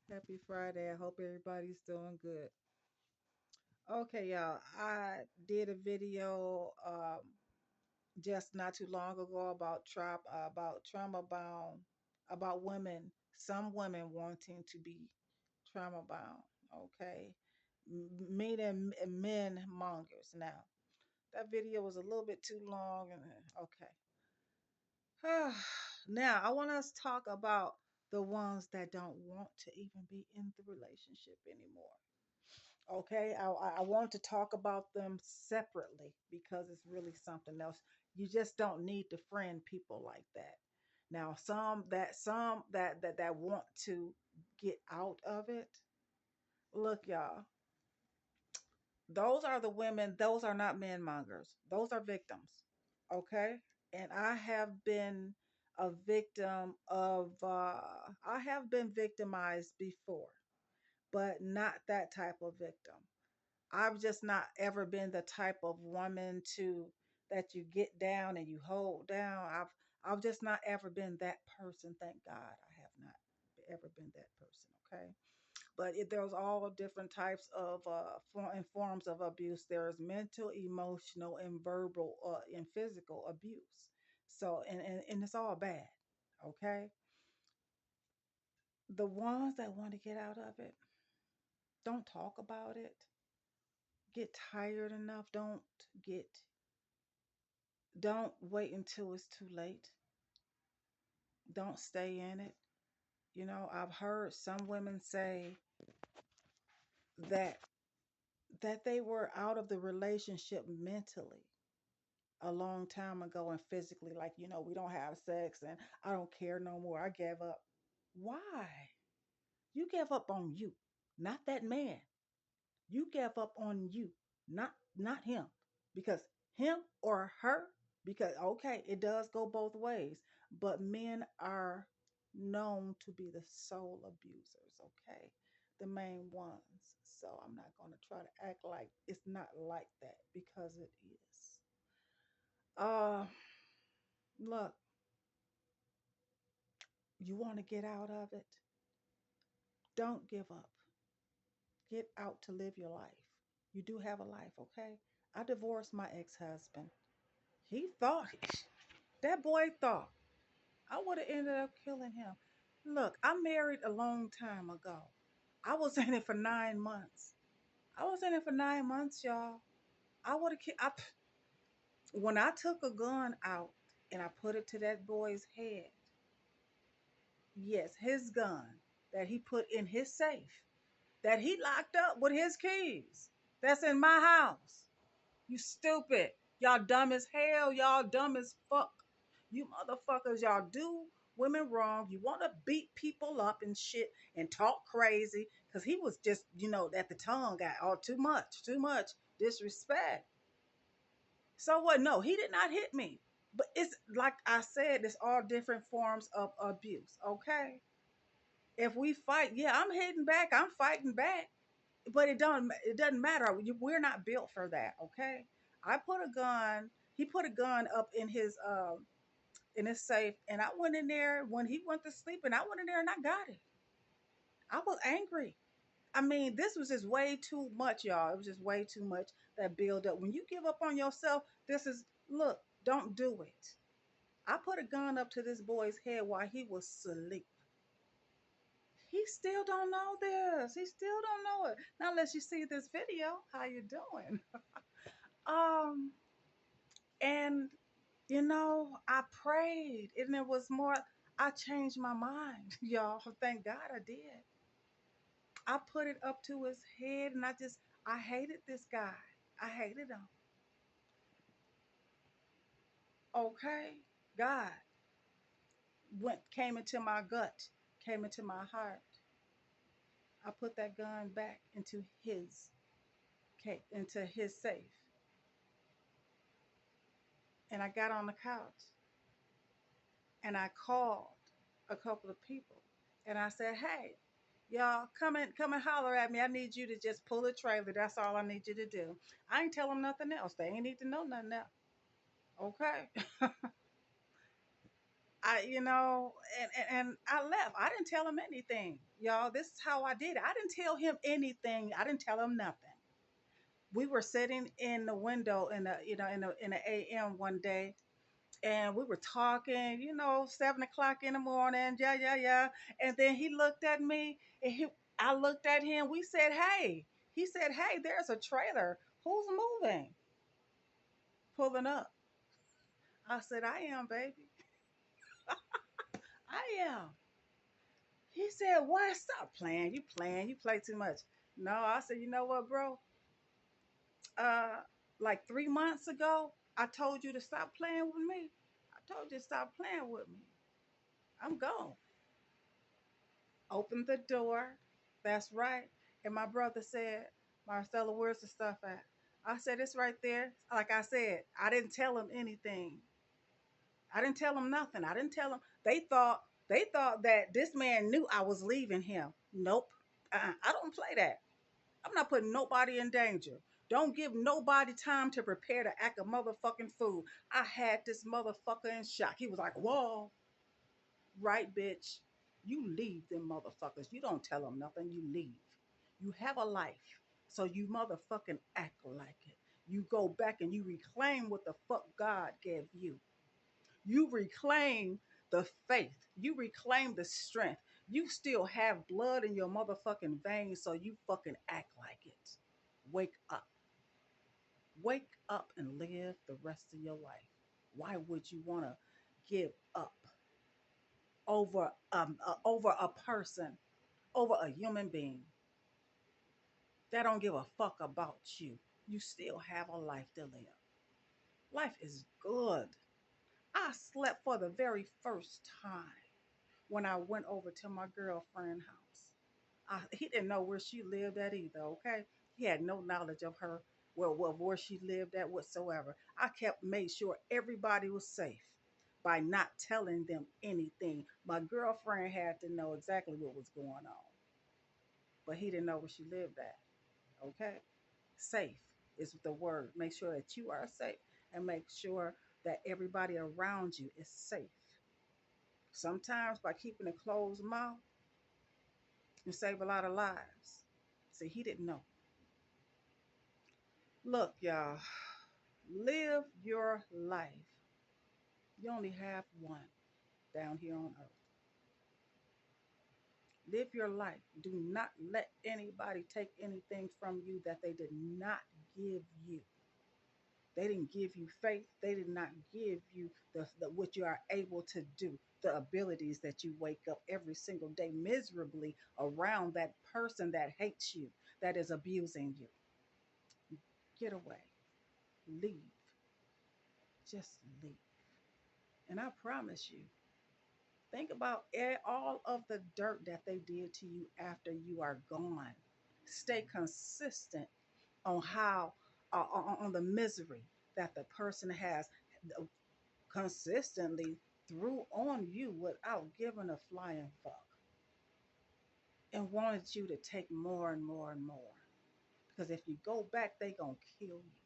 Happy Friday. I hope everybody's doing good. Okay, y'all. I did a video just not too long ago about trauma bound about women, some women wanting to be trauma bound. Okay. Meaning men mongers. Now, that video was a little bit too long and okay. Now, I want us to talk about the ones that don't want to even be in the relationship anymore. Okay, I want to talk about them separately because it's really something else. You just don't need to friend people like that. Now, some that want to get out of it. Look, y'all, those are the women. Those are not men mongers. Those are victims. Okay, and I have been a victim of. I have been victimized before, but not that type of victim. I've just not ever been the type of woman to that you get down and you hold down. I've just not ever been that person. Thank God, I have not ever been that person. Okay, but there's all different types of and forms of abuse. There's mental, emotional, and verbal and physical abuse. So and it's all bad. Okay, the ones that want to get out of it, don't talk about it. Get tired enough. Get Don't wait until it's too late. Don't stay in it. I've heard some women say that they were out of the relationship mentally a long time ago and physically, like, we don't have sex and I don't care no more. I gave up. Why? You gave up on you, not that man. You gave up on you, not him. Because him or her, because okay, it does go both ways, but men are known to be the sole abusers, okay? The main ones. So I'm not going to try to act like it's not like that because it is. Uh Look, you want to get out of it? Don't give up. Get out to live your life. You do have a life, okay? I divorced my ex-husband. He thought that boy thought I would have ended up killing him. Look, I married a long time ago. I was in it for 9 months. I was in it for 9 months, y'all. I would have killed. When I took a gun out and I put it to that boy's head, yes, his gun that he put in his safe, that he locked up with his keys, that's in my house. You stupid. Y'all dumb as hell. Y'all dumb as fuck. You motherfuckers, y'all do women wrong. You want to beat people up and shit and talk crazy because he was just, at the tongue got all too much disrespect. So what? No, he did not hit me. But it's like I said, it's all different forms of abuse. Okay. If we fight, yeah, I'm hitting back. I'm fighting back. But it doesn't matter. We're not built for that. Okay. I put a gun. He put a gun up in his safe, and I went in there when he went to sleep, and I went in there and I got it. I was angry. I mean, this was just way too much, y'all. It was just way too much that build up. When you give up on yourself, look, don't do it. I put a gun up to this boy's head while he was asleep. He still don't know this. He still don't know it. Now, unless you see this video, how you doing? Um, and I prayed, and it was more. I changed my mind, y'all. Thank God I did. I put it up to his head, and I hated this guy. I hated him. Okay, God came into my gut, came into my heart. I put that gun back into his safe, and I got on the couch and I called a couple of people, and I said, "Hey, y'all, come and holler at me. I need you to just pull a trailer. That's all I need you to do. I ain't tell them nothing else. They ain't need to know nothing else. Okay." and I left. I didn't tell him anything, y'all. This is how I did it. I didn't tell him anything. I didn't tell him nothing. We were sitting in the window in the AM one day, and we were talking, 7 o'clock in the morning, yeah, yeah, yeah. And then he looked at me, and I looked at him. We said, "Hey," he said, "Hey, there's a trailer. Who's moving, pulling up?" I said, "I am, baby. I am." He said, "Why? Stop playing. You playing. You play too much." No, I said, "You know what, bro? Uh, like 3 months ago, I told you to stop playing with me. I told you to stop playing with me. I'm gone." Opened the door. That's right. And my brother said, "Marcella, where's the stuff at?" I said, "It's right there." Like I said, I didn't tell him anything. I didn't tell him nothing. I didn't tell him. They thought that this man knew I was leaving him. Nope. I don't play that. I'm not putting nobody in danger. Don't give nobody time to prepare to act a motherfucking fool. I had this motherfucker in shock. He was like, "Whoa, right, bitch. You leave them motherfuckers. You don't tell them nothing. You leave. You have a life. So you motherfucking act like it. You go back and you reclaim what the fuck God gave you. You reclaim the faith. You reclaim the strength. You still have blood in your motherfucking veins, so you fucking act like it. Wake up. Wake up and live the rest of your life. Why would you want to give up over a person, over a human being that don't give a fuck about you? You still have a life to live. Life is good. I slept for the very first time when I went over to my girlfriend's house. He didn't know where she lived at either, okay? He had no knowledge of her, where she lived at whatsoever. I kept made sure everybody was safe by not telling them anything. My girlfriend had to know exactly what was going on, but he didn't know where she lived at, okay? Safe is the word. Make sure that you are safe and make sure that everybody around you is safe. Sometimes by keeping a closed mouth, you save a lot of lives. See, he didn't know. Look, y'all, live your life. You only have one down here on earth. Live your life. Do not let anybody take anything from you that they did not give you. They didn't give you faith. They did not give you the what you are able to do, the abilities that you wake up every single day miserably around that person that hates you, that is abusing you. Get away. Leave. Just leave. And I promise you, think about all of the dirt that they did to you after you are gone. Stay consistent on how on the misery that the person has consistently threw on you without giving a flying fuck, and wanted you to take more and more and more. Because if you go back, they gonna kill you.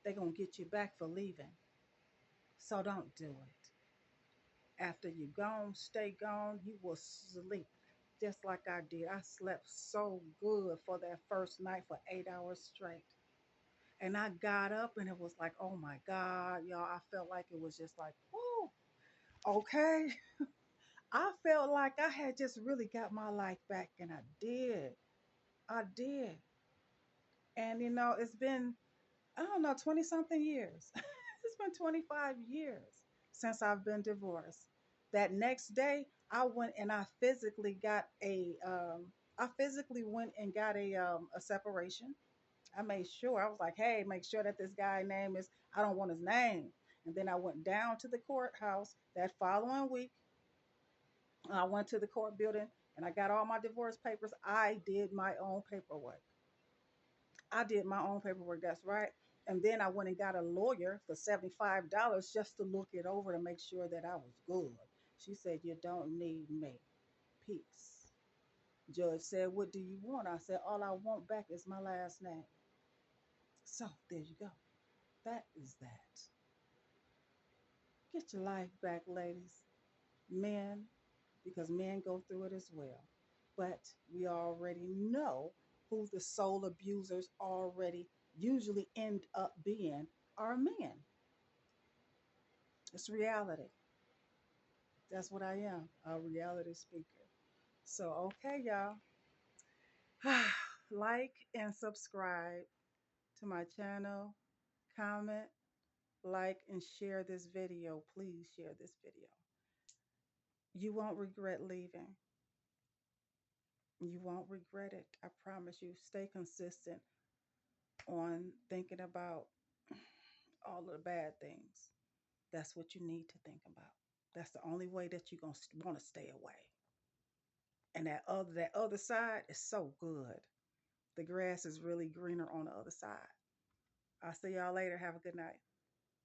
They gonna get you back for leaving. So don't do it. After you gone, stay gone. You will sleep just like I did. I slept so good for that first night for 8 hours straight. And I got up and it was like, oh my God, y'all. I felt like it was just like, whoo, okay. I felt like I had just really got my life back, and I did. I did. And it's been, I don't know, 20 something years. It's been 25 years since I've been divorced. That next day, I physically went and got a separation. I made sure, I was like, hey, make sure that this guy name is, I don't want his name. And then I went down to the courthouse that following week. I went to the court building and I got all my divorce papers. I did my own paperwork. I did my own paperwork. That's right. And then I went and got a lawyer for $75 just to look it over to make sure that I was good. She said, "You don't need me. Peace." Judge said, "What do you want?" I said, "All I want back is my last name." So there you go. That is that. Get your life back, ladies. men, because men go through it as well. But we already know who the soul abusers already usually end up being are men. It's reality. That's what I am, a reality speaker. So, okay, y'all. Like and subscribe to my channel. Comment, like, and share this video. Please share this video. You won't regret leaving. You won't regret it. I promise you. Stay consistent on thinking about all of the bad things. That's what you need to think about. That's the only way that you're going to want to stay away. And that other side is so good. The grass is really greener on the other side. I'll see y'all later. Have a good night.